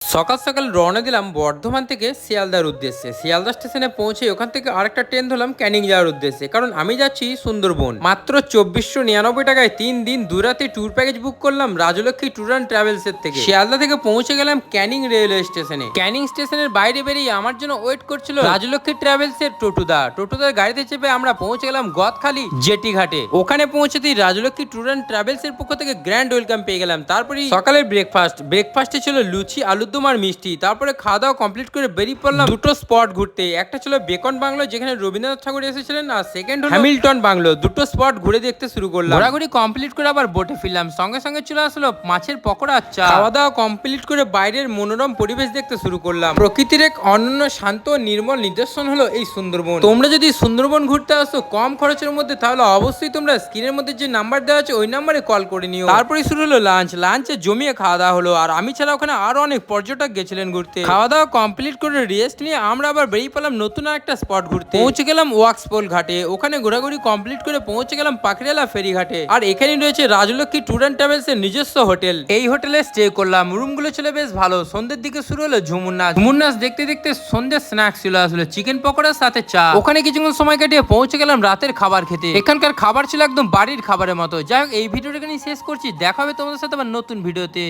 সকাল সকাল রওনা দিলাম বর্ধমান থেকে শিয়ালদার উদ্দেশ্যে। শিয়ালদা স্টেশনে পৌঁছে ওখান থেকে আরেকটা ট্রেন ধরলাম ক্যানিং যাওয়ার উদ্দেশ্যে, কারণ আমি যাচ্ছি সুন্দরবন। মাত্র 2499 টাকায় 3 দিন 2 রাতে ট্যুর প্যাকেজ বুক করলাম রাজলক্ষ্মী ট্যুর অ্যান্ড ট্রাভেলস এর থেকে। শিয়ালদা থেকে পৌঁছে গেলাম ক্যানিং রেলওয়ে স্টেশনে। ক্যানিং স্টেশনের বাইরে বেরিয়ে আমার জন্য ওয়েট করছিল রাজলক্ষ্মী ট্রাভেলস এর টোটোদার গাড়িতে চেপে আমরা পৌঁছে গেলাম গদখালি জেটি ঘাটে। ওখানে পৌঁছতেই রাজলক্ষ্মী ট্যুর অ্যান্ড ট্রাভেলস এর পক্ষ থেকে গ্র্যান্ড ওয়েলকাম পেয়ে গেলাম। তারপরে সকালের ব্রেকফাস্টে ছিল লুচি, আলুর দম আর মিষ্টি। তারপরে খাওয়া দাওয়া কমপ্লিট করে বেরিয়ে পড়লাম দুটো স্পট ঘুরতে। একটা ছিল বেকন বাংলো, যেখানে রবীন্দ্রনাথ ঠাকুর এসেছিলেন, আর সেকেন্ড হলো হ্যামিল্টন বাংলো। দুটো স্পট ঘুরে দেখতে শুরু করলাম। ঘোরাঘুরি কমপ্লিট করে আবার বোটে ফিরলাম। সঙ্গে সঙ্গে চলে আসলো মাছের পকোড়া, চা। খাওয়া দাওয়া কমপ্লিট করে বাইরের মনোরম পরিবেশ দেখতে শুরু করলাম। প্রকৃতির এক অনন্য শান্ত নির্মল নিদর্শন হলো এই সুন্দরবন। তোমরা যদি সুন্দরবন ঘুরতে আসো কম খরচের মধ্যে, তাহলে অবশ্যই তোমরা স্ক্রিনের মধ্যে যে নাম্বার দেওয়া আছে ওই নাম্বারে কল করে নিও। তারপরে শুরু হলো লাঞ্চে জমিয়ে খাওয়া দাওয়া হলো। আর আমি ছাড়া ওখানে আরো অনেক পর্যটক গেছিলেন ঘুরতে। খাওয়া দাওয়া কমপ্লিট করে রেস্ট নিয়ে আমরা আবার বেরিয়ে পেলাম নতুন একটা স্পট ঘুরতে। পৌঁছে গেলাম ওয়াক্সপোল ঘাটে। ওখানে ঘোরাঘুরি কমপ্লিট করে পৌঁছে গেলাম পাখিরালা ফেরি ঘাটে। আর এখানে রয়েছে রাজলক্ষ্মী ট্যুর অ্যান্ড ট্রাভেলস এর নিজস্ব হোটেল। এই হোটেলে স্টে করলাম। রুমগুলো ছিল বেশ ভালো। সন্ধ্যের দিকে শুরু হলো ঝুমুর নাচ দেখতে দেখতে সন্ধ্যের স্ন্যাক্স ছিল আসলে চিকেন পকোড়ার সাথে চা। ওখানে কিছুক্ষণ সময় কাটিয়ে পৌঁছে গেলাম রাতের খাবার খেতে। এখানকার খাবার ছিল একদম বাড়ির খাবারের মতো। যাই হোক, এই ভিডিওটা এখানে শেষ করছি। দেখা হবে তোমাদের সাথে আবার নতুন ভিডিওতে।